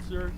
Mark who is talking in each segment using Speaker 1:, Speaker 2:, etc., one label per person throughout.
Speaker 1: sir.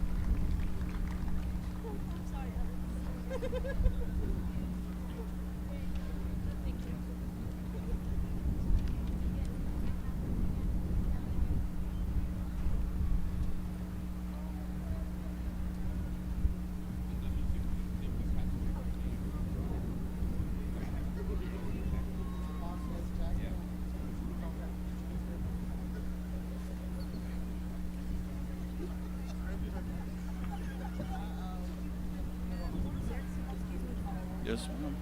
Speaker 1: Yes, ma'am.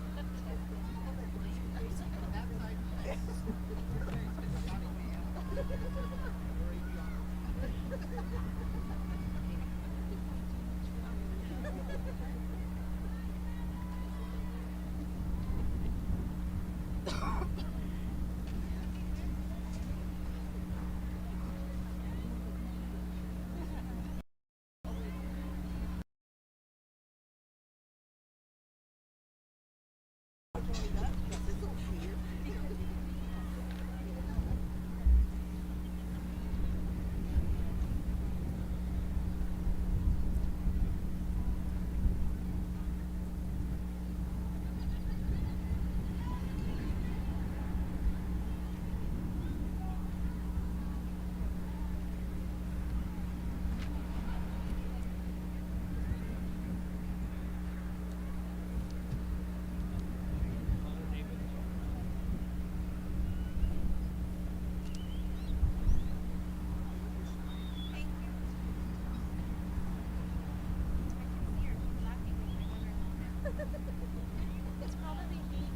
Speaker 2: It's probably heat,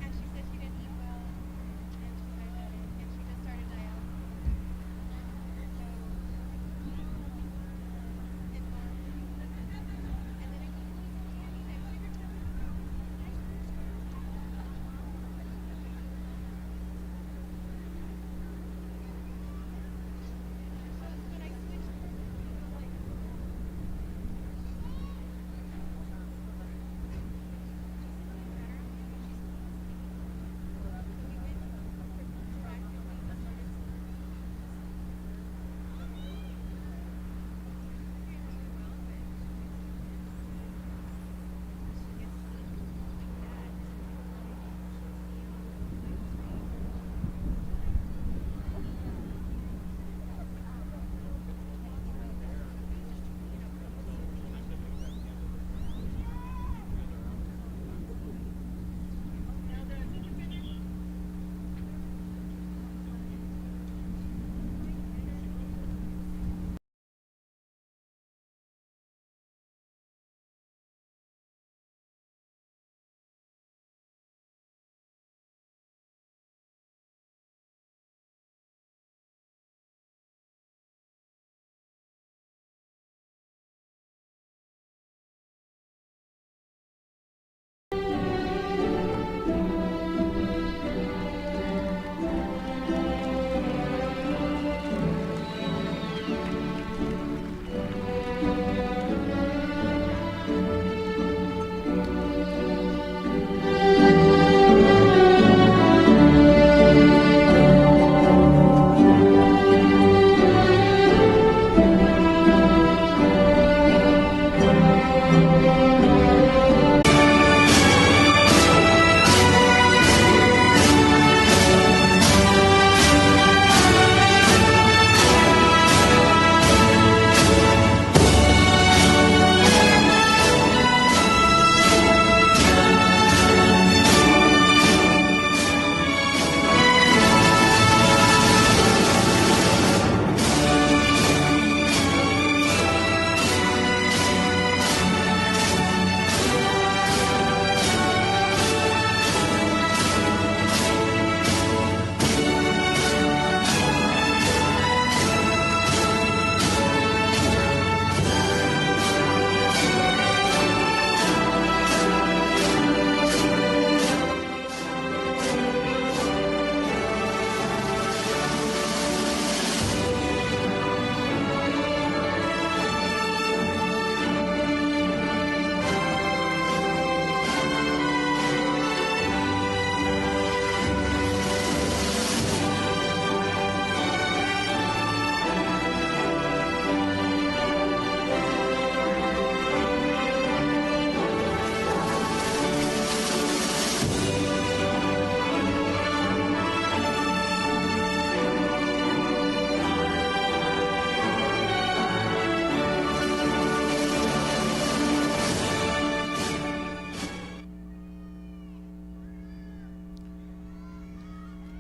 Speaker 2: and she said she didn't eat well, and she diabetic, and she just started dialysis. So, and then I keep losing candy, and I sugar too. So when I switched from like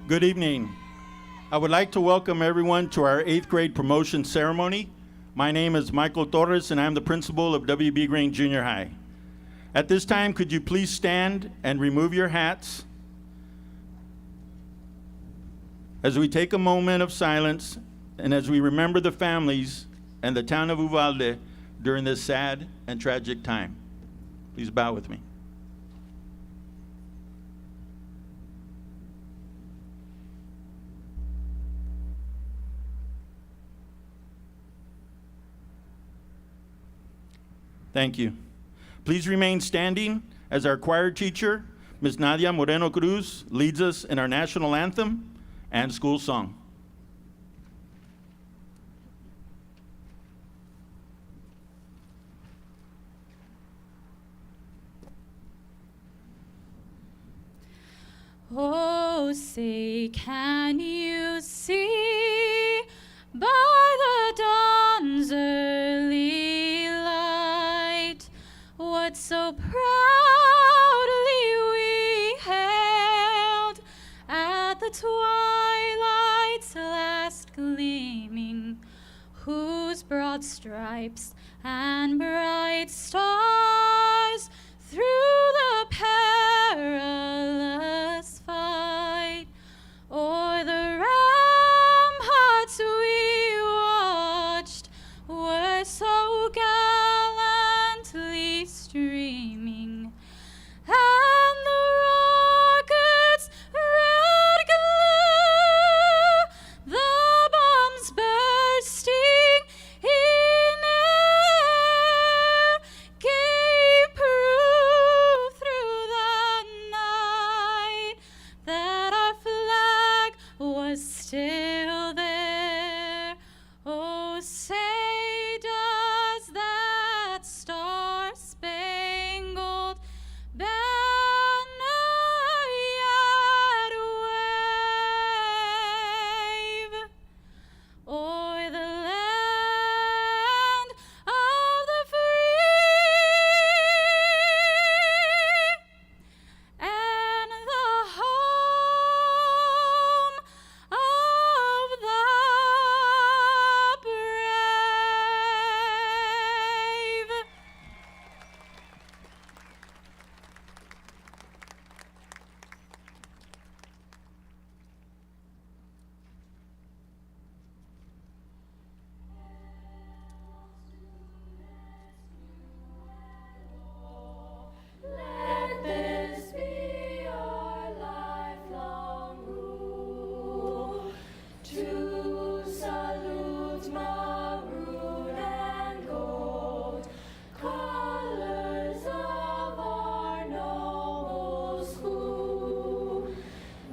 Speaker 1: Good evening. I would like to welcome everyone to our 8th grade promotion ceremony. My name is Michael Torres, and I'm the principal of WB Green Junior High. At this time, could you please stand and remove your hats as we take a moment of silence and as we remember the families and the town of Uvalde during this sad and tragic time. Please bow with me. Thank you. Please remain standing as our choir teacher, Ms. Nadia Moreno Cruz, leads us in our national anthem and school song.
Speaker 3: Oh, say, can you see by the dawn's early light what so proudly we hailed at the twilight's last gleaming, whose broad stripes and bright stars through the perilous fight o'er the ramparts we watched were so gallantly streaming, and the rockets' red glare, the bombs bursting in air, gave proof through the night that our flag was still there. Oh, say, does that star-spangled banner yet wave o'er the land of the free and the home of the brave?
Speaker 4: Let this be our lifelong rule, to salute maroon and gold, colors of our noble school.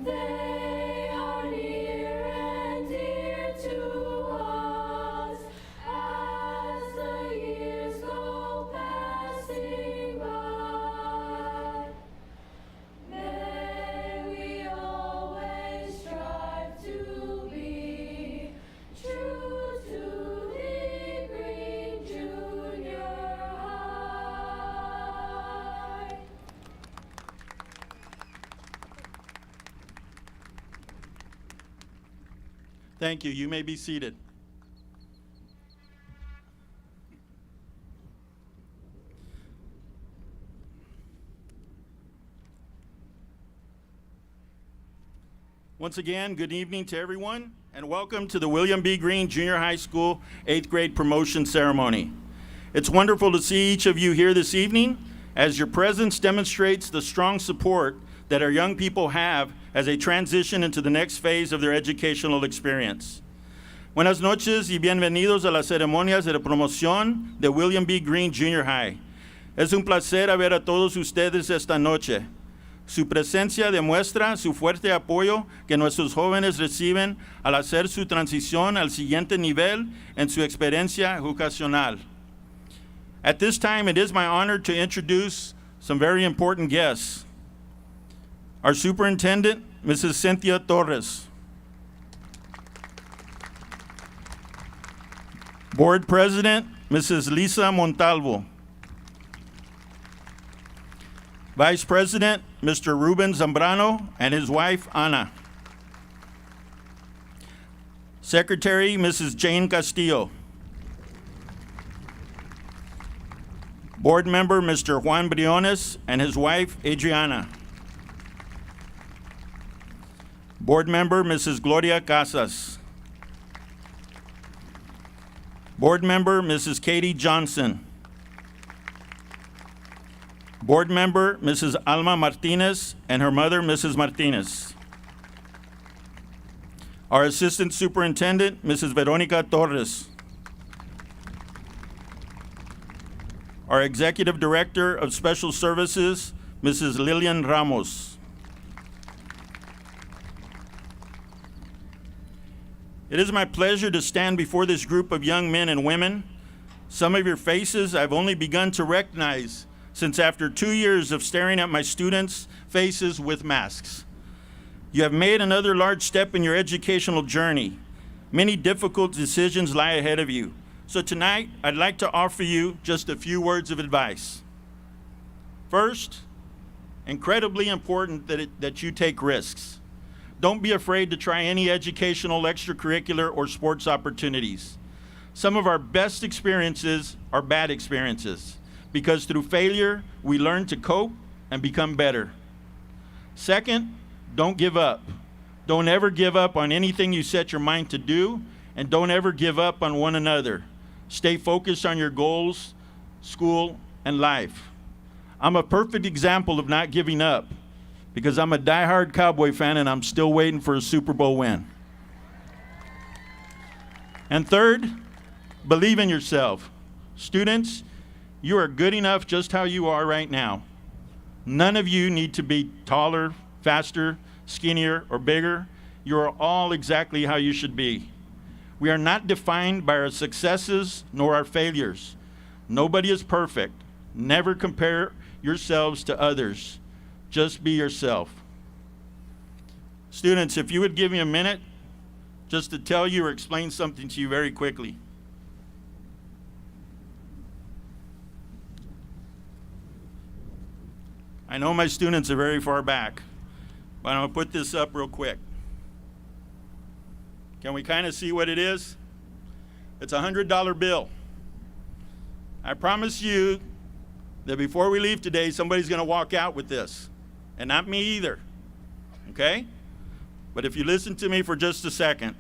Speaker 4: They are near and dear to us as the years go passing by. May we always strive to be true to the Green Junior High.
Speaker 1: Thank you. You may be seated. Once again, good evening to everyone, and welcome to the William B. Green Junior High School 8th grade promotion ceremony. It's wonderful to see each of you here this evening, as your presence demonstrates the strong support that our young people have as they transition into the next phase of their educational experience. Buenas noches y bienvenidos a las ceremonias de promoción de William B. Green Junior High. Es un placer ver a todos ustedes esta noche. Su presencia demuestra su fuerte apoyo que nuestros jóvenes reciben al hacer su transición al siguiente nivel en su experiencia educacional. At this time, it is my honor to introduce some very important guests. Our superintendent, Mrs. Cynthia Torres. Board President, Mrs. Lisa Montalvo. Vice President, Mr. Ruben Zambrano and his wife, Ana. Secretary, Mrs. Jane Castillo. Board member, Mr. Juan Briones and his wife, Adriana. Board member, Mrs. Gloria Casas. Board member, Mrs. Katie Johnson. Board member, Mrs. Alma Martinez and her mother, Mrs. Martinez. Our assistant superintendent, Mrs. Veronica Torres. Our executive director of special services, Mrs. Lillian Ramos. It is my pleasure to stand before this group of young men and women. Some of your faces I've only begun to recognize since after 2 years of staring at my students' faces with masks. You have made another large step in your educational journey. Many difficult decisions lie ahead of you. So tonight, I'd like to offer you just a few words of advice. First, incredibly important that you take risks. Don't be afraid to try any educational, extracurricular, or sports opportunities. Some of our best experiences are bad experiences, because through failure, we learn to cope and become better. Second, don't give up. Don't ever give up on anything you set your mind to do, and don't ever give up on one another. Stay focused on your goals, school, and life. I'm a perfect example of not giving up, because I'm a diehard Cowboy fan and I'm still waiting for a Super Bowl win. And third, believe in yourself. Students, you are good enough just how you are right now. None of you need to be taller, faster, skinnier, or bigger. You are all exactly how you should be. We are not defined by our successes nor our failures. Nobody is perfect. Never compare yourselves to others. Just be yourself. Students, if you would give me a minute just to tell you or explain something to you very quickly. I know my students are very far back, but I'm gonna put this up real quick. Can we kind of see what it is? It's a $100 bill. I promise you that before we leave today, somebody's gonna walk out with this, and not me either, okay? But if you listen to me for just a second,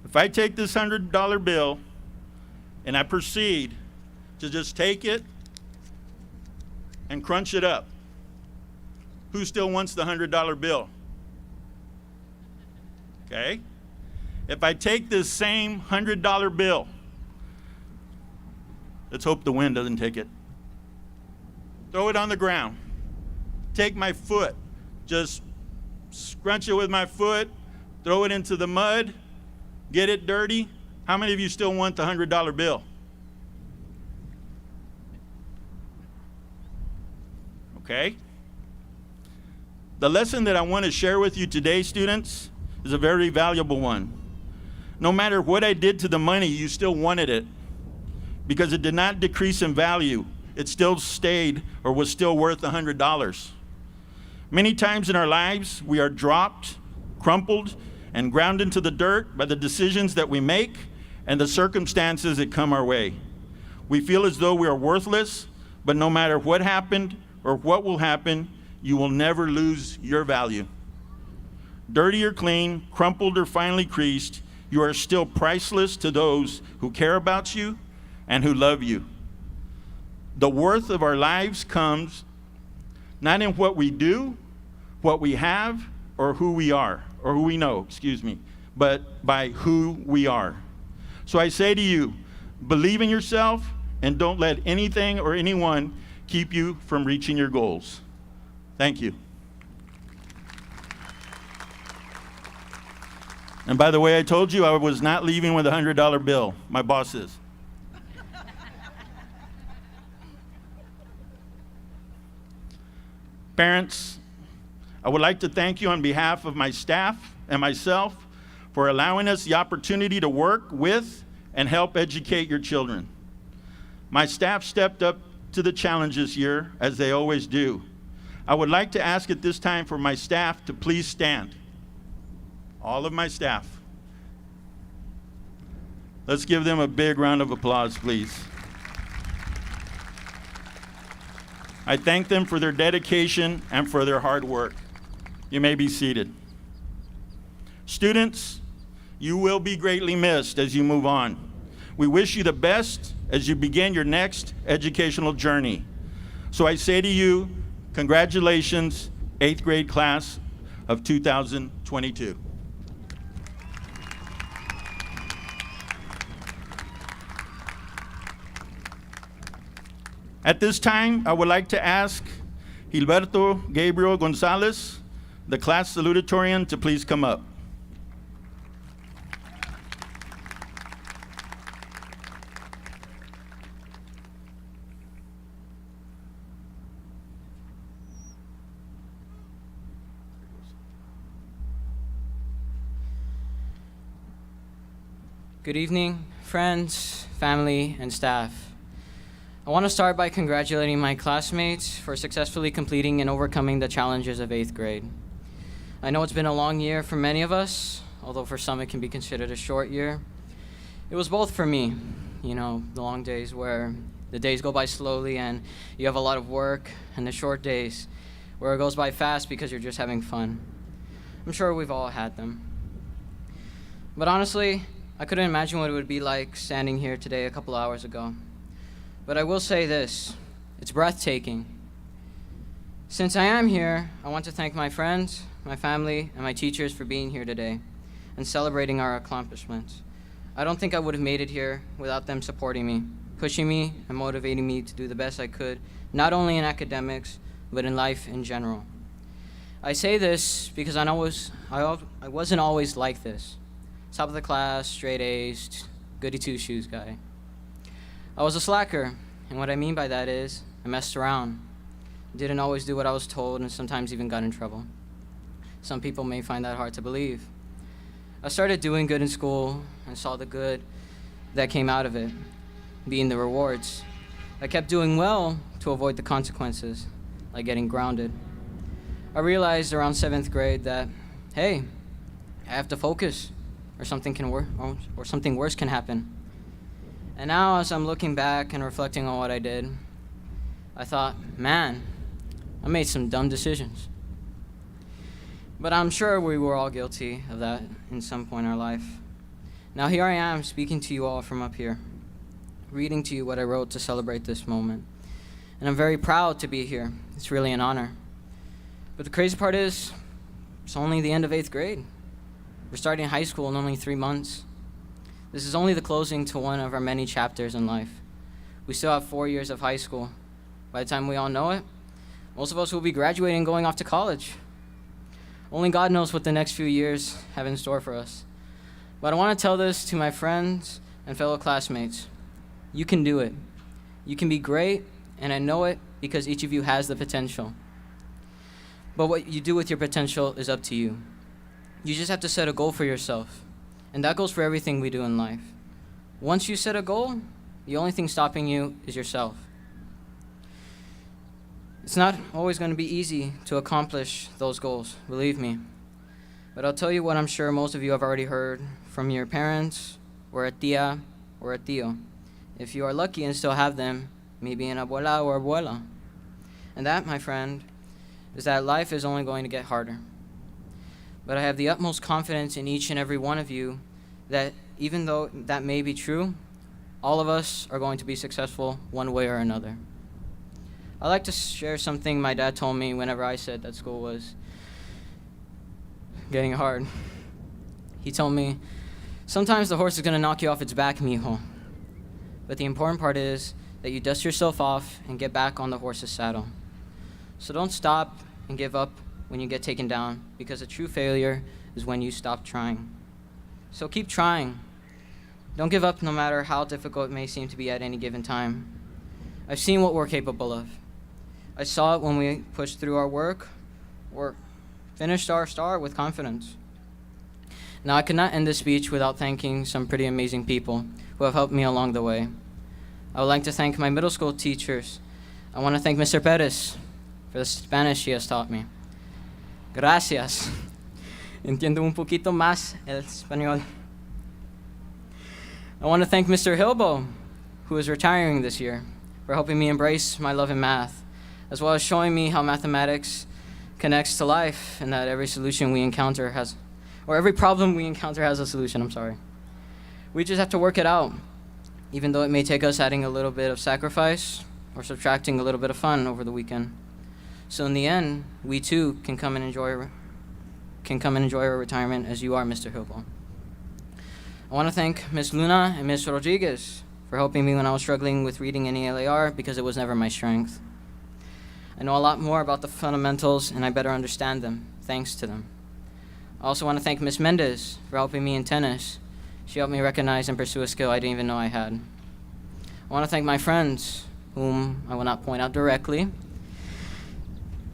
Speaker 1: if I take this $100 bill and I proceed to just take it and crunch it up, who still wants the $100 bill? Okay? If I take this same $100 bill, let's hope the wind doesn't take it, throw it on the ground, take my foot, just scrunch it with my foot, throw it into the mud, get it dirty, how many of you still want the $100 bill? Okay? The lesson that I want to share with you today, students, is a very valuable one. No matter what I did to the money, you still wanted it, because it did not decrease in value. It still stayed or was still worth $100. Many times in our lives, we are dropped, crumpled, and ground into the dirt by the decisions that we make and the circumstances that come our way. We feel as though we are worthless, but no matter what happened or what will happen, you will never lose your value. Dirty or clean, crumpled or finely creased, you are still priceless to those who care about you and who love you. The worth of our lives comes not in what we do, what we have, or who we are, or who we know, but by who we are. So I say to you, believe in yourself and don't let anything or anyone keep you from reaching your goals. Thank you. And by the way, I told you I was not leaving with a $100 bill. My boss is. Parents, I would like to thank you on behalf of my staff and myself for allowing us the opportunity to work with and help educate your children. My staff stepped up to the challenge this year, as they always do. I would like to ask at this time for my staff to please stand. All of my staff. Let's give them a big round of applause, please. I thank them for their dedication and for their hard work. You may be seated. Students, you will be greatly missed as you move on. We wish you the best as you begin your next educational journey. So I say to you, congratulations, 8th grade class of 2022. At this time, I would like to ask Gilberto Gabriel Gonzalez, the class salutatorian, to please come up.
Speaker 5: Good evening, friends, family, and staff. I want to start by congratulating my classmates for successfully completing and overcoming the challenges of 8th grade. I know it's been a long year for many of us, although for some it can be considered a short year. It was both for me, the long days where the days go by slowly and you have a lot of work, and the short days where it goes by fast because you're just having fun. I'm sure we've all had them. But honestly, I couldn't imagine what it would be like standing here today a couple hours ago. But I will say this, it's breathtaking. Since I am here, I want to thank my friends, my family, and my teachers for being here today and celebrating our accomplishments. I don't think I would have made it here without them supporting me, pushing me, and motivating me to do the best I could, not only in academics, but in life in general. I say this because I wasn't always like this. Top of the class, straight A's, goody two-shoes guy. I was a slacker, and what I mean by that is I messed around. Didn't always do what I was told, and sometimes even got in trouble. Some people may find that hard to believe. I started doing good in school and saw the good that came out of it, being the rewards. I kept doing well to avoid the consequences, like getting grounded. I realized around 7th grade that, hey, I have to focus, or something worse can happen. And now, as I'm looking back and reflecting on what I did, I thought, man, I made some dumb decisions. But I'm sure we were all guilty of that in some point in our life. Now here I am speaking to you all from up here, reading to you what I wrote to celebrate this moment. And I'm very proud to be here. It's really an honor. But the crazy part is, it's only the end of 8th grade. We're starting high school in only 3 months. This is only the closing to one of our many chapters in life. We still have 4 years of high school. By the time we all know it, most of us will be graduating and going off to college. Only God knows what the next few years have in store for us. But I want to tell this to my friends and fellow classmates. You can do it. You can be great, and I know it because each of you has the potential. But what you do with your potential is up to you. You just have to set a goal for yourself. And that goes for everything we do in life. Once you set a goal, the only thing stopping you is yourself. It's not always going to be easy to accomplish those goals, believe me. But I'll tell you what I'm sure most of you have already heard from your parents, or a tia, or a tío. If you are lucky and still have them, maybe an abuela or abuela. And that, my friend, is that life is only going to get harder. But I have the utmost confidence in each and every one of you that even though that may be true, all of us are going to be successful one way or another. I'd like to share something my dad told me whenever I said that school was getting hard. He told me, sometimes the horse is going to knock you off its back, mijo. But the important part is that you dust yourself off and get back on the horse's saddle. So don't stop and give up when you get taken down, because a true failure is when you stop trying. So keep trying. Don't give up no matter how difficult it may seem to be at any given time. I've seen what we're capable of. I saw it when we pushed through our work or finished our start with confidence. Now, I could not end this speech without thanking some pretty amazing people who have helped me along the way. I would like to thank my middle school teachers. I want to thank Mr. Perez for the Spanish he has taught me. Gracias. Entiendo un poquito más el español. I want to thank Mr. Hilbo, who is retiring this year, for helping me embrace my love in math, as well as showing me how mathematics connects to life and that every solution we encounter has, or every problem we encounter has a solution, We just have to work it out, even though it may take us adding a little bit of sacrifice or subtracting a little bit of fun over the weekend. So in the end, we too can come and enjoy our retirement as you are, Mr. Hilbo. I want to thank Ms. Luna and Ms. Rodriguez for helping me when I was struggling with reading in ELAR because it was never my strength. I know a lot more about the fundamentals and I better understand them, thanks to them. I also want to thank Ms. Mendez for helping me in tennis. She helped me recognize and pursue a skill I didn't even know I had. I want to thank my friends, whom I will not point out directly,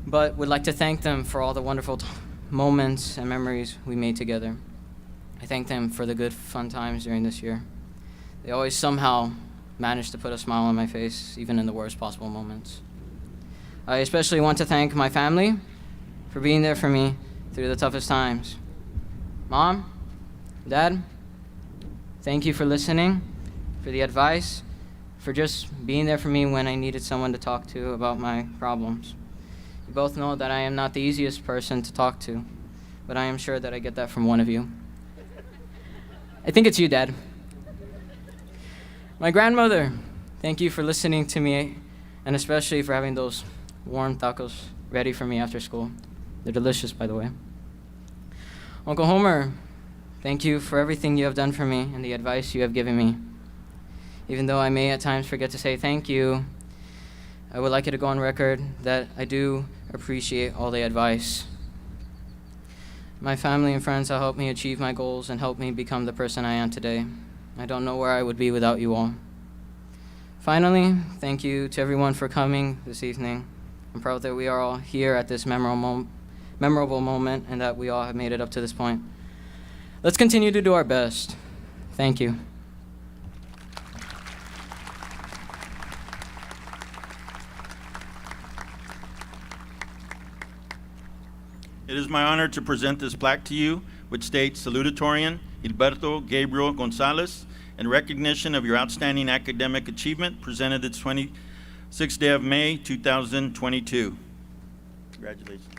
Speaker 5: but would like to thank them for all the wonderful moments and memories we made together. I thank them for the good, fun times during this year. They always somehow managed to put a smile on my face, even in the worst possible moments. I especially want to thank my family for being there for me through the toughest times. Mom, Dad, thank you for listening, for the advice, for just being there for me when I needed someone to talk to about my problems. You both know that I am not the easiest person to talk to, but I am sure that I get that from one of you. I think it's you, Dad. My grandmother, thank you for listening to me, and especially for having those warm tacos ready for me after school. They're delicious, by the way. Uncle Homer, thank you for everything you have done for me and the advice you have given me. Even though I may at times forget to say thank you, I would like it to go on record that I do appreciate all the advice. My family and friends have helped me achieve my goals and helped me become the person I am today. I don't know where I would be without you all. Finally, thank you to everyone for coming this evening. I'm proud that we are all here at this memorable moment and that we all have made it up to this point. Let's continue to do our best. Thank you.
Speaker 1: It is my honor to present this plaque to you, which states Salutatorian Gilberto Gabriel Gonzalez, in recognition of your outstanding academic achievement, presented the 26th day of May, 2022. Congratulations.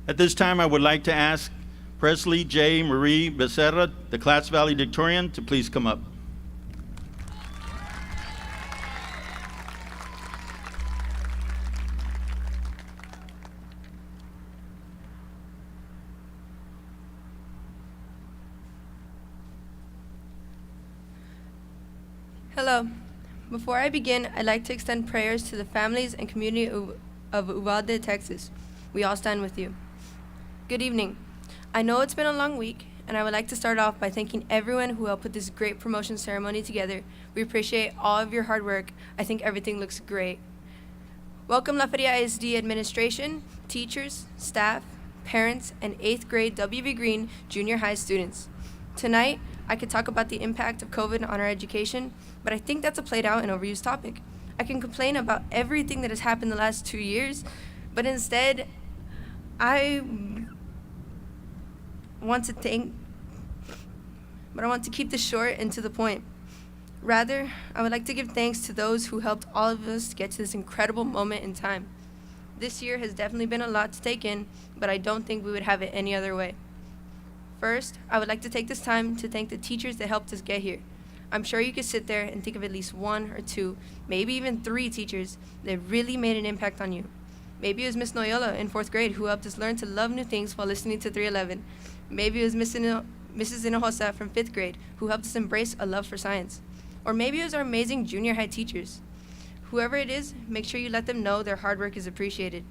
Speaker 1: At this time, I would like to ask Presley J. Marie Becerra, the class valedictorian, to please come up.
Speaker 6: Hello. Before I begin, I'd like to extend prayers to the families and community of Uvalde, Texas. We all stand with you. Good evening. I know it's been a long week, and I would like to start off by thanking everyone who helped put this great promotion ceremony together. We appreciate all of your hard work. I think everything looks great. Welcome La Feria ISD administration, teachers, staff, parents, and 8th grade WB Green junior high students. Tonight, I could talk about the impact of COVID on our education, but I think that's a played out and overused topic. I can complain about everything that has happened the last 2 years, but instead, I want to keep this short and to the point. Rather, I would like to give thanks to those who helped all of us get to this incredible moment in time. This year has definitely been a lot to take in, but I don't think we would have it any other way. First, I would like to take this time to thank the teachers that helped us get here. I'm sure you could sit there and think of at least 1 or 2, maybe even 3 teachers that really made an impact on you. Maybe it was Miss Noyola in 4th grade who helped us learn to love new things while listening to 311. Maybe it was Mrs. Hinojosa from 5th grade who helped us embrace a love for science. Or maybe it was our amazing junior high teachers. Whoever it is, make sure you let them know their hard work is appreciated.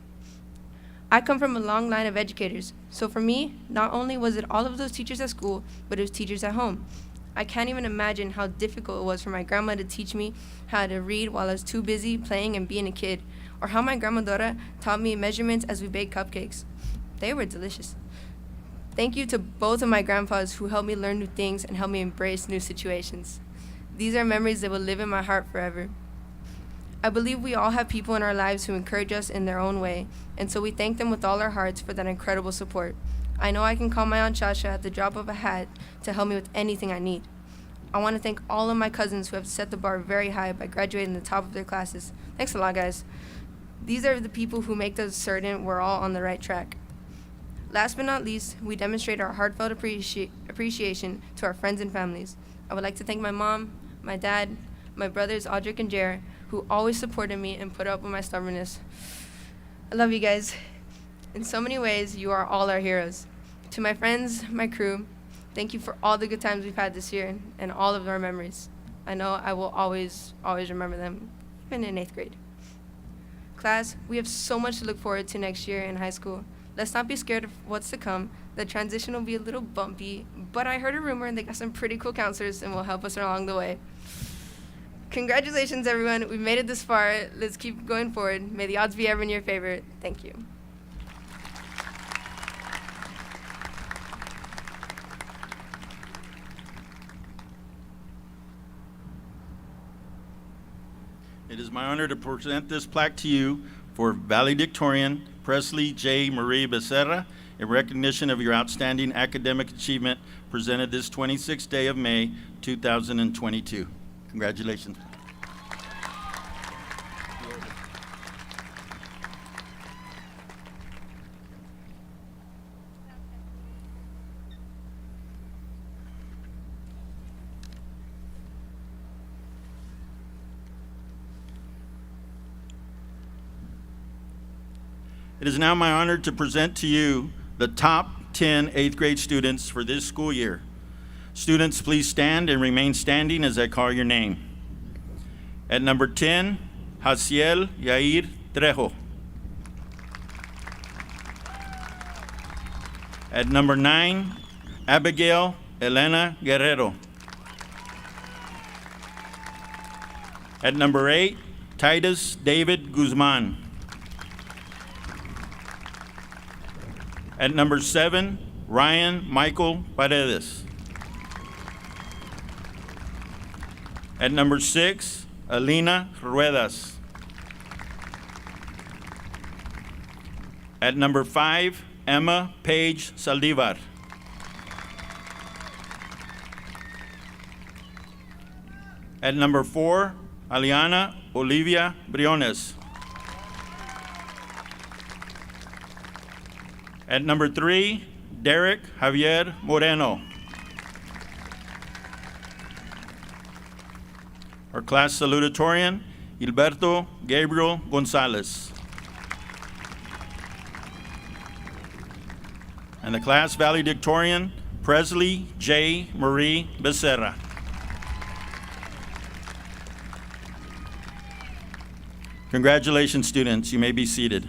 Speaker 6: I come from a long line of educators, so for me, not only was it all of those teachers at school, but it was teachers at home. I can't even imagine how difficult it was for my grandma to teach me how to read while I was too busy playing and being a kid, or how my grandma Dora taught me measurements as we baked cupcakes. They were delicious. Thank you to both of my grandpas who helped me learn new things and helped me embrace new situations. These are memories that will live in my heart forever. I believe we all have people in our lives who encourage us in their own way, and so we thank them with all our hearts for that incredible support. I know I can call my Aunt Shasha at the drop of a hat to help me with anything I need. I want to thank all of my cousins who have set the bar very high by graduating the top of their classes. Thanks a lot, guys. These are the people who make us certain we're all on the right track. Last but not least, we demonstrate our heartfelt appreciation to our friends and families. I would like to thank my mom, my dad, my brothers Audric and Jer, who always supported me and put up with my stubbornness. I love you guys. In so many ways, you are all our heroes. To my friends, my crew, thank you for all the good times we've had this year and all of our memories. I know I will always remember them, even in 8th grade. Class, we have so much to look forward to next year in high school. Let's not be scared of what's to come. The transition will be a little bumpy, but I heard a rumor they got some pretty cool counselors and will help us along the way. Congratulations, everyone. We've made it this far. Let's keep going forward. May the odds be ever in your favor. Thank you.
Speaker 1: It is my honor to present this plaque to you for Valedictorian Presley J. Marie Becerra in recognition of your outstanding academic achievement presented this 26th day of May, 2022. Congratulations. It is now my honor to present to you the top 10 8th grade students for this school year. Students, please stand and remain standing as I call your name. At number 10, Jaciel Yair Trejo. At number 9, Abigail Elena Guerrero. At number 8, Titus David Guzman. At number 7, Ryan Michael Paredes. At number 6, Alina Ruedas. At number 5, Emma Page Saldivar. At number 4, Aliana Olivia Briones. At number 3, Derek Javier Moreno. Our class salutatorian, Gilberto Gabriel Gonzalez. And the class valedictorian, Presley J. Marie Becerra. Congratulations, students. You may be seated.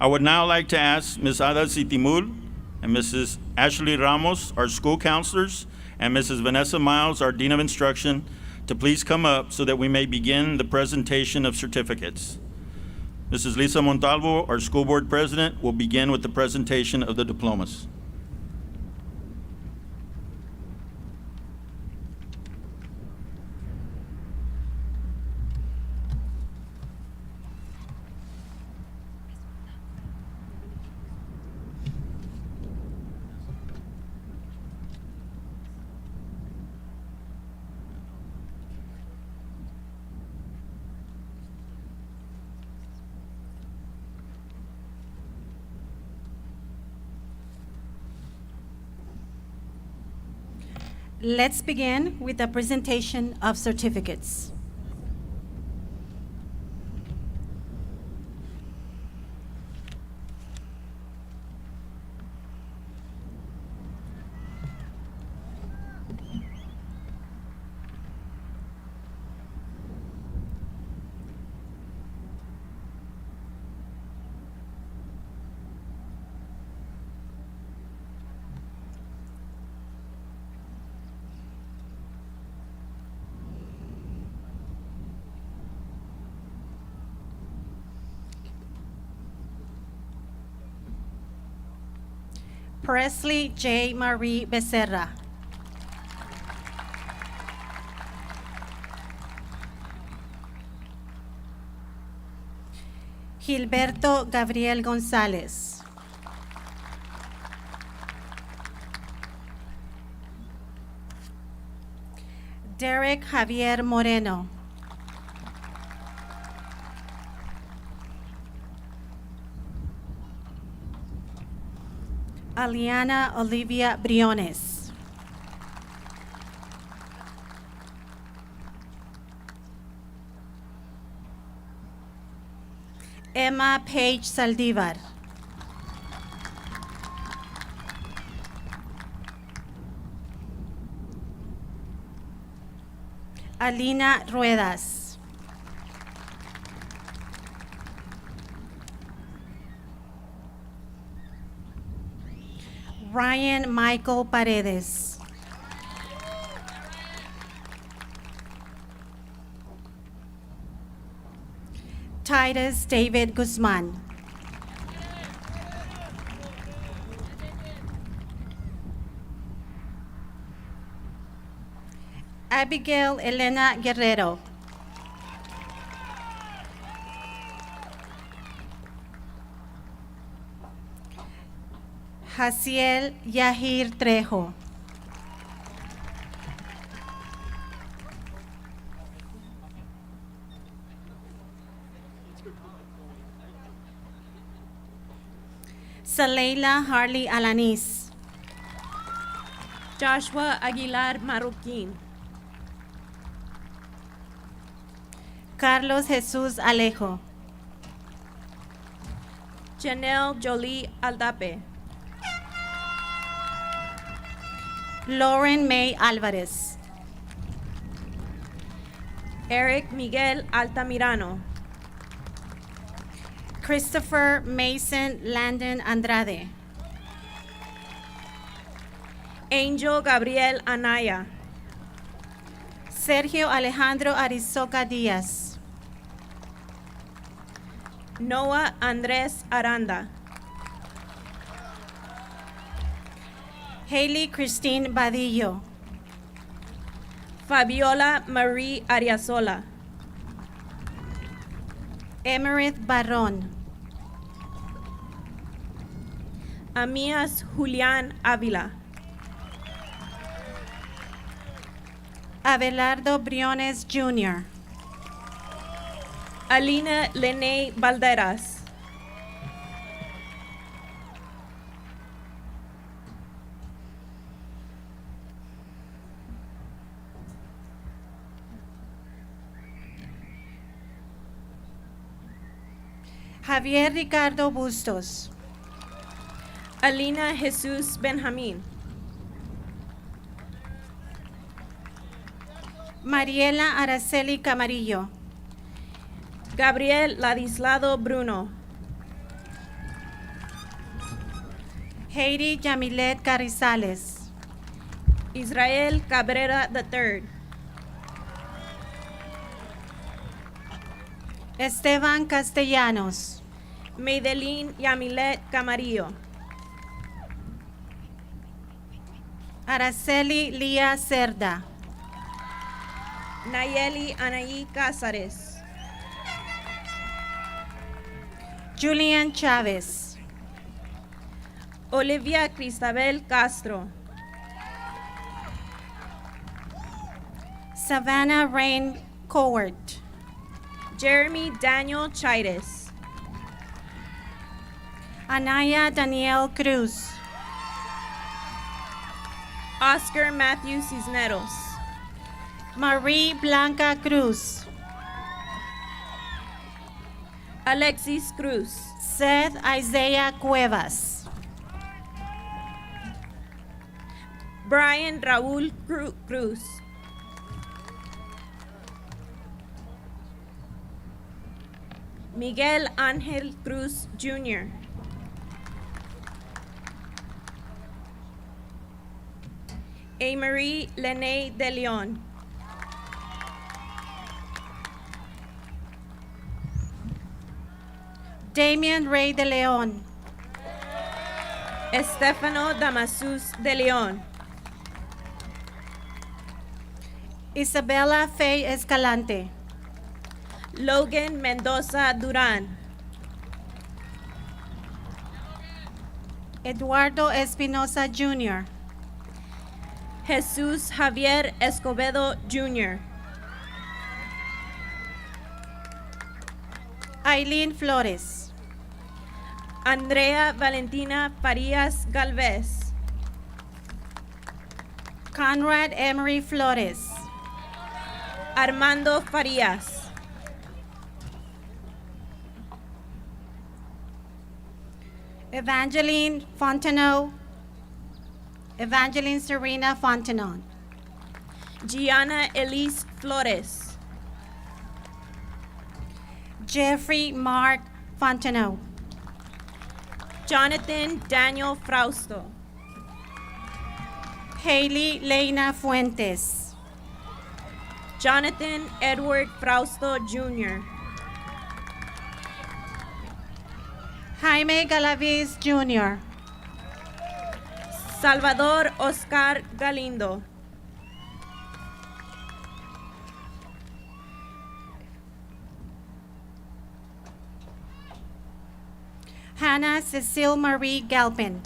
Speaker 1: I would now like to ask Ms. Ada Sitimul and Mrs. Ashley Ramos, our school counselors, and Mrs. Vanessa Miles, our Dean of Instruction, to please come up so that we may begin the presentation of certificates. Mrs. Lisa Montalvo, our school board president, will begin with the presentation of the diplomas.
Speaker 7: Let's begin with the presentation of certificates. Presley J. Marie Becerra. Gilberto Gabriel González. Derek Javier Moreno. Aliana Olivia Briones. Emma Page Saldívar. Alina Ruedas. Ryan Michael Paredes. Titus David Guzman. Abigail Elena Guerrero. Jaciel Yahir Trejo. Saleila Harley Alanis.
Speaker 8: Joshua Aguilar Marroquín.
Speaker 7: Carlos Jesús Alejo.
Speaker 8: Janelle Jolie Aldape.
Speaker 7: Lauren May Alvarez.
Speaker 8: Eric Miguel Altamirano.
Speaker 7: Christopher Mason Landon Andrade.
Speaker 8: Angel Gabriel Anaya.
Speaker 7: Sergio Alejandro Arizoca Díaz.
Speaker 8: Noah Andrés Aranda.
Speaker 7: Haley Christine Badillo.
Speaker 8: Fabiola Marie Ariazola.
Speaker 7: Emerith Barron.
Speaker 8: Amías Julián Ávila.
Speaker 7: Abelardo Briones Jr.
Speaker 8: Alina Lene Valderas.
Speaker 7: Javier Ricardo Bustos.
Speaker 8: Alina Jesús Benjamín.
Speaker 7: Mariela Araceli Camarillo.
Speaker 8: Gabriel Ladislado Bruno.
Speaker 7: Heidi Yamilet Carrizales.
Speaker 8: Israel Cabrera III.
Speaker 7: Esteban Castellanos.
Speaker 8: Maydelin Yamilet Camarillo.
Speaker 7: Araceli Lía Cerda.
Speaker 8: Nayeli Anaí Cázares.
Speaker 7: Julian Chávez.
Speaker 8: Olivia Cristabel Castro.
Speaker 7: Savannah Rain Coward.
Speaker 8: Jeremy Daniel Chides.
Speaker 7: Anaya Daniel Cruz.
Speaker 8: Oscar Matthew Cisneros.
Speaker 7: Marie Blanca Cruz.
Speaker 8: Alexis Cruz.
Speaker 7: Seth Isaiah Cuevas.
Speaker 8: Brian Raúl Cruz. Miguel Ángel Cruz Jr. Marie Lene de Leon.
Speaker 7: Damian Ray de Leon.
Speaker 8: Estefano Damasus de Leon.
Speaker 7: Isabella Faye Escalante.
Speaker 8: Logan Mendoza Duran.
Speaker 7: Eduardo Espinosa Jr.
Speaker 8: Jesus Javier Escobedo Jr.
Speaker 7: Eileen Flores.
Speaker 8: Andrea Valentina Farias Galvez.
Speaker 7: Conrad Emery Flores.
Speaker 8: Armando Farias.
Speaker 7: Evangeline Fontenot. Evangeline Serena Fontenon.
Speaker 8: Gianna Elise Flores.
Speaker 7: Jeffrey Mark Fontenot.
Speaker 8: Jonathan Daniel Frausto.
Speaker 7: Haley Lena Fuentes.
Speaker 8: Jonathan Edward Frausto Jr.
Speaker 7: Jaime Galaviz Jr.
Speaker 8: Salvador Oscar Galindo.
Speaker 7: Hannah Cecile Marie Galpin.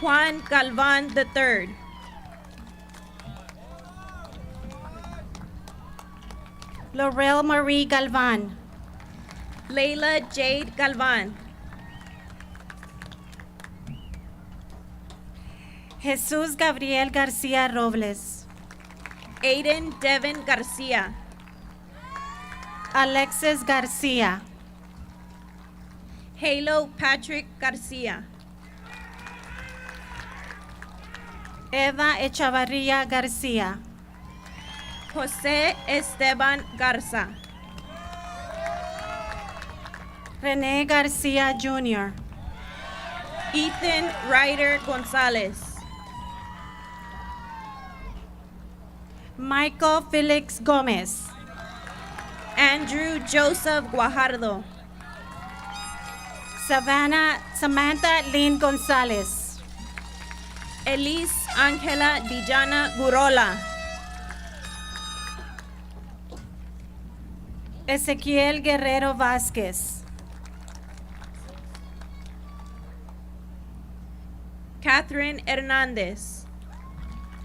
Speaker 8: Juan Galvan III.
Speaker 7: Laurel Marie Galvan.
Speaker 8: Leila Jade Galvan.
Speaker 7: Jesus Gabriel Garcia Robles.
Speaker 8: Aiden Devin Garcia.
Speaker 7: Alexis Garcia.
Speaker 8: Halo Patrick Garcia.
Speaker 7: Eva Echavarria Garcia.
Speaker 8: José Esteban Garza.
Speaker 7: René Garcia Jr.
Speaker 8: Ethan Ryder Gonzalez.
Speaker 7: Michael Felix Gomez.
Speaker 8: Andrew Joseph Guajardo.
Speaker 7: Samantha Lynn Gonzalez.
Speaker 8: Elise Ángela Dillana Gurola.
Speaker 7: Ezequiel Guerrero Vázquez.
Speaker 8: Catherine Hernández.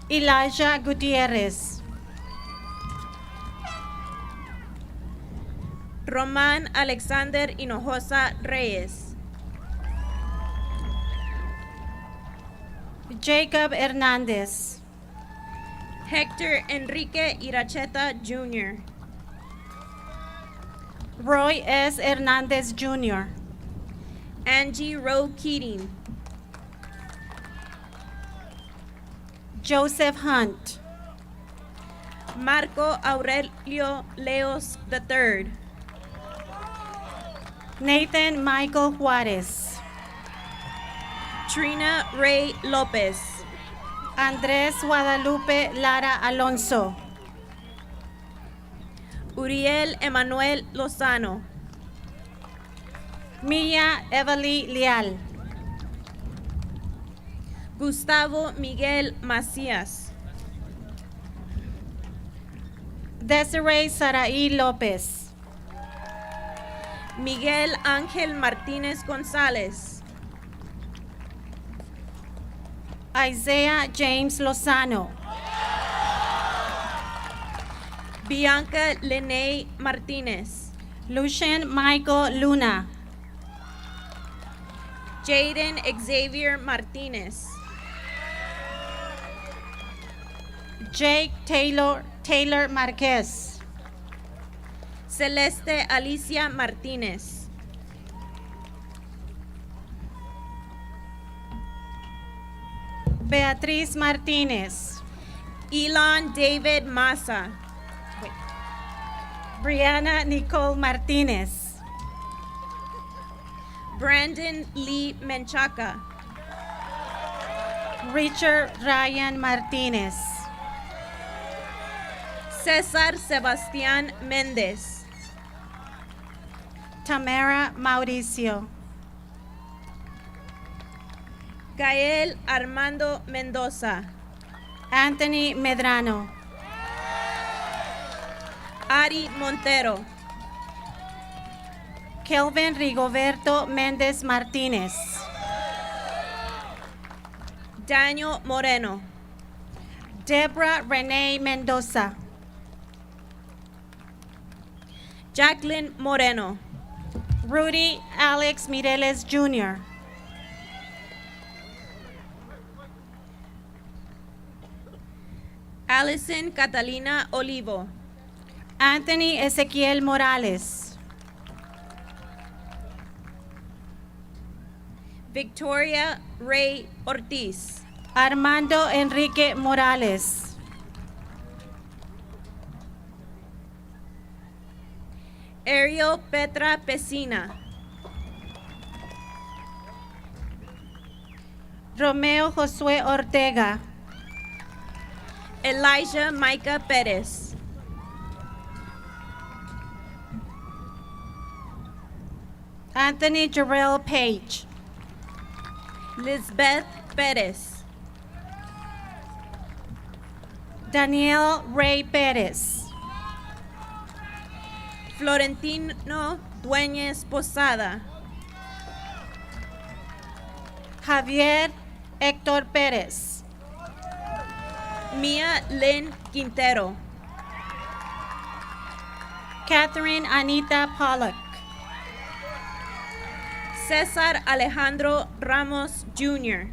Speaker 7: Elijah Gutierrez.
Speaker 8: Román Alexander Hinojosa Reyes.
Speaker 7: Jacob Hernández.
Speaker 8: Hector Enrique Iracheta Jr.
Speaker 7: Roy S. Hernández Jr.
Speaker 8: Angie Rowe Keating.
Speaker 7: Joseph Hunt.
Speaker 8: Marco Aurelio Leos III.
Speaker 7: Nathan Michael Juarez.
Speaker 8: Trina Ray Lopez.
Speaker 7: Andrés Guadalupe Lara Alonso.
Speaker 8: Uriel Emanuel Lozano.
Speaker 7: Mia Everly Leal.
Speaker 8: Gustavo Miguel Macías.
Speaker 7: Desiree Saraí López.
Speaker 8: Miguel Ángel Martínez González.
Speaker 7: Isaiah James Lozano.
Speaker 8: Bianca Leney Martínez.
Speaker 7: Lucian Michael Luna.
Speaker 8: Jaden Xavier Martínez.
Speaker 7: Jake Taylor Marquez.
Speaker 8: Celeste Alicia Martínez.
Speaker 7: Beatriz Martínez.
Speaker 8: Elon David Massa.
Speaker 7: Brianna Nicole Martínez.
Speaker 8: Brandon Lee Menchaca.
Speaker 7: Richard Ryan Martínez.
Speaker 8: César Sebastián Méndez.
Speaker 7: Tamara Mauricio.
Speaker 8: Gael Armando Mendoza,
Speaker 7: Anthony Medrano,
Speaker 8: Ari Montero,
Speaker 7: Kelvin Rigoberto Méndez Martínez,
Speaker 8: Daniel Moreno,
Speaker 7: Deborah Renee Mendoza,
Speaker 8: Jacqueline Moreno,
Speaker 7: Rudy Alex Mireles Jr.,
Speaker 8: Allison Catalina Olivo,
Speaker 7: Anthony Ezequiel Morales,
Speaker 8: Victoria Ray Ortiz,
Speaker 7: Armando Enrique Morales,
Speaker 8: Ariel Petra Pesina,
Speaker 7: Romeo Josué Ortega,
Speaker 8: Elijah Micah Perez,
Speaker 7: Anthony Jarrell Page,
Speaker 8: Lisbeth Perez,
Speaker 7: Daniel Ray Pérez,
Speaker 8: Florentino Dueñez Posada,
Speaker 7: Javier Héctor Pérez,
Speaker 8: Mia Lynn Quintero,
Speaker 7: Catherine Anita Pollock,
Speaker 8: César Alejandro Ramos Jr.,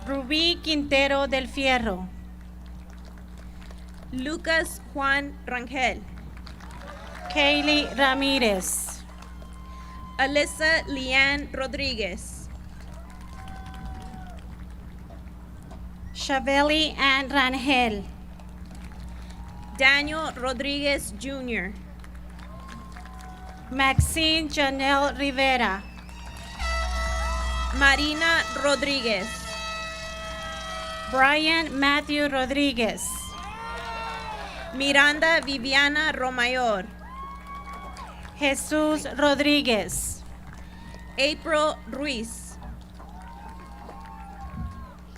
Speaker 7: Rubí Quintero del Fierro,
Speaker 8: Lucas Juan Rangel,
Speaker 7: Kaylee Ramírez,
Speaker 8: Alyssa Leanne Rodriguez,
Speaker 7: Chaveli Ann Rangel,
Speaker 8: Daniel Rodriguez Jr.,
Speaker 7: Maxine Janelle Rivera,
Speaker 8: Marina Rodriguez,
Speaker 7: Brian Matthew Rodriguez,
Speaker 8: Miranda Viviana Romayor,
Speaker 7: Jesús Rodríguez,
Speaker 8: April Ruiz,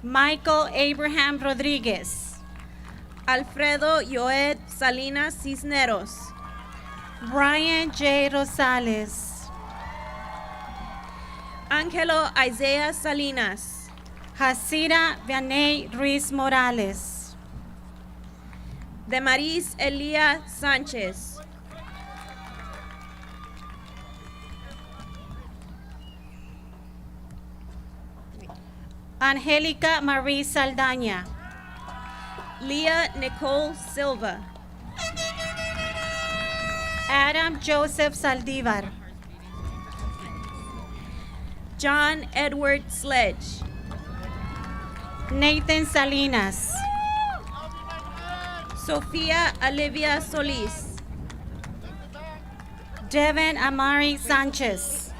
Speaker 7: Michael Abraham Rodríguez,
Speaker 8: Alfredo Joed Salinas Cisneros,
Speaker 7: Brian J. Rosales,
Speaker 8: Ángelo Isaiah Salinas,
Speaker 7: Hasira Vianey Ruiz Morales,
Speaker 8: Demaris Elia Sánchez,
Speaker 7: Angélica Marie Saldaña,
Speaker 8: Leah Nicole Silva,
Speaker 7: Adam Joseph Saldívar,
Speaker 8: John Edward Sledge,
Speaker 7: Nathan Salinas,
Speaker 8: Sofía Olivia Solis,
Speaker 7: Devin Amari Sanchez,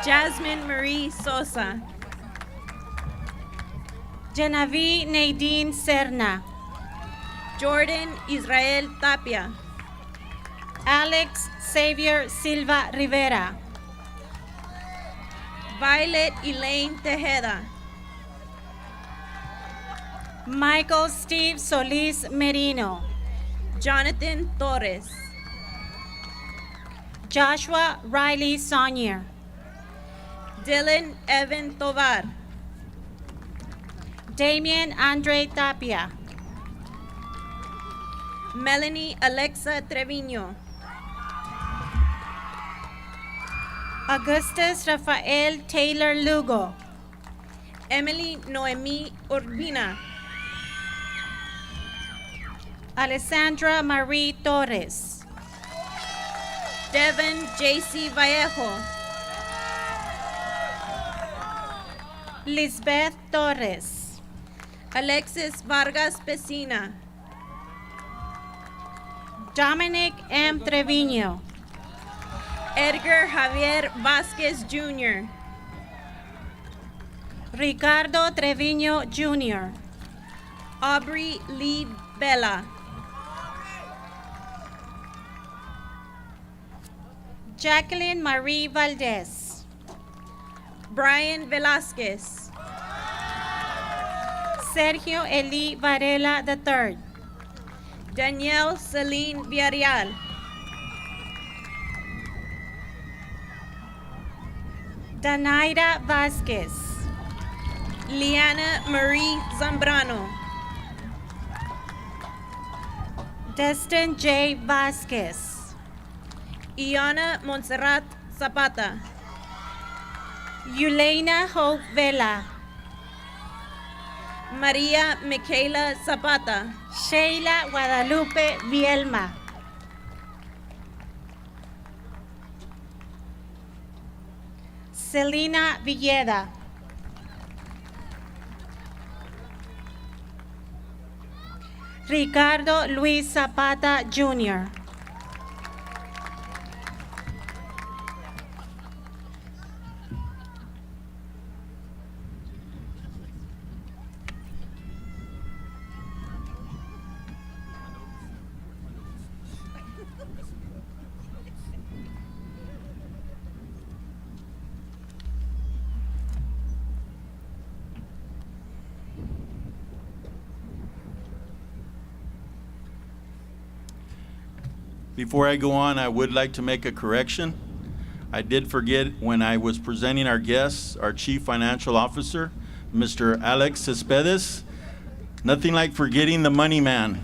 Speaker 8: Jasmine Marie Sosa,
Speaker 7: Genevieve Nadine Serna,
Speaker 8: Jordan Israel Tapia,
Speaker 7: Alex Xavier Silva Rivera,
Speaker 8: Violet Elaine Tejeda,
Speaker 7: Michael Steve Solis Merino,
Speaker 8: Jonathan Torres,
Speaker 7: Joshua Riley Saunier,
Speaker 8: Dylan Evan Tovar,
Speaker 7: Damian Andre Tapia,
Speaker 8: Melanie Alexa Trevino,
Speaker 7: Augustus Rafael Taylor Lugo,
Speaker 8: Emily Noemi Urbina,
Speaker 7: Alessandra Marie Torres,
Speaker 8: Devin JC Vallejo,
Speaker 7: Lisbeth Torres,
Speaker 8: Alexis Vargas Pesina,
Speaker 7: Dominic M. Trevino,
Speaker 8: Edgar Javier Vasquez Jr.,
Speaker 7: Ricardo Trevino Jr.,
Speaker 8: Aubrey Lee Bella,
Speaker 7: Jacqueline Marie Valdez,
Speaker 8: Brian Velasquez.
Speaker 7: Sergio Eli Varela III.
Speaker 8: Danielle Celine Villarreal.
Speaker 7: Danaira Vasquez.
Speaker 8: Liana Marie Zambrano.
Speaker 7: Destin J. Vasquez.
Speaker 8: Iana Montserrat Zapata.
Speaker 7: Yulena Hope Vela.
Speaker 8: Maria Michaela Zapata.
Speaker 7: Sheila Guadalupe Vielma. Selena Villeda. Ricardo Luis Zapata Jr.
Speaker 1: Before I go on, I would like to make a correction. I did forget when I was presenting our guests, our Chief Financial Officer, Mr. Alex Cespedes. Nothing like forgetting the money man.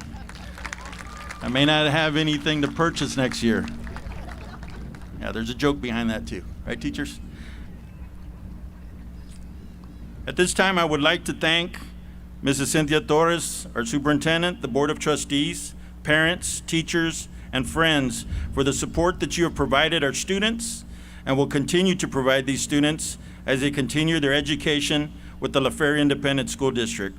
Speaker 1: I may not have anything to purchase next year. Yeah, there's a joke behind that too, right, teachers? At this time, I would like to thank Mrs. Cynthia Torres, our superintendent, the Board of Trustees, parents, teachers, and friends for the support that you have provided our students and will continue to provide these students as they continue their education with the La Feria Independent School District.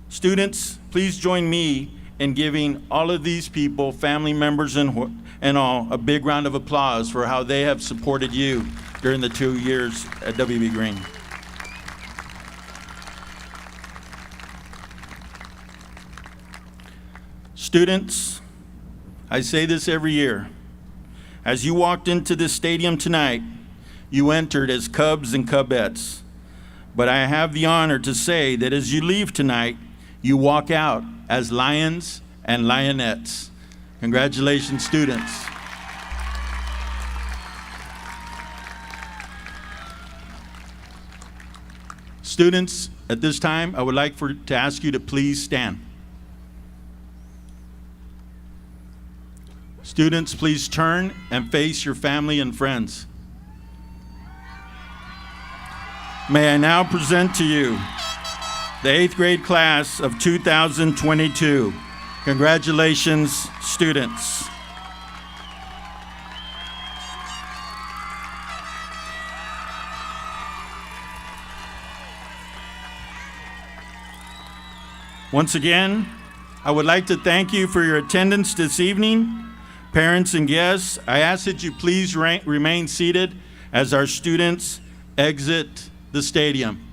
Speaker 1: Students, please join me in giving all of these people, family members and all, a big round of applause for how they have supported you during the 2 years at WB Green. Students, I say this every year. As you walked into this stadium tonight, you entered as Cubs and Cubettes. But I have the honor to say that as you leave tonight, you walk out as Lions and Lionettes. Congratulations, students. Students, at this time, I would like to ask you to please stand. Students, please turn and face your family and friends. May I now present to you the 8th grade class of 2022. Congratulations, students. Once again, I would like to thank you for your attendance this evening. Parents and guests, I ask that you please remain seated as our students exit the stadium.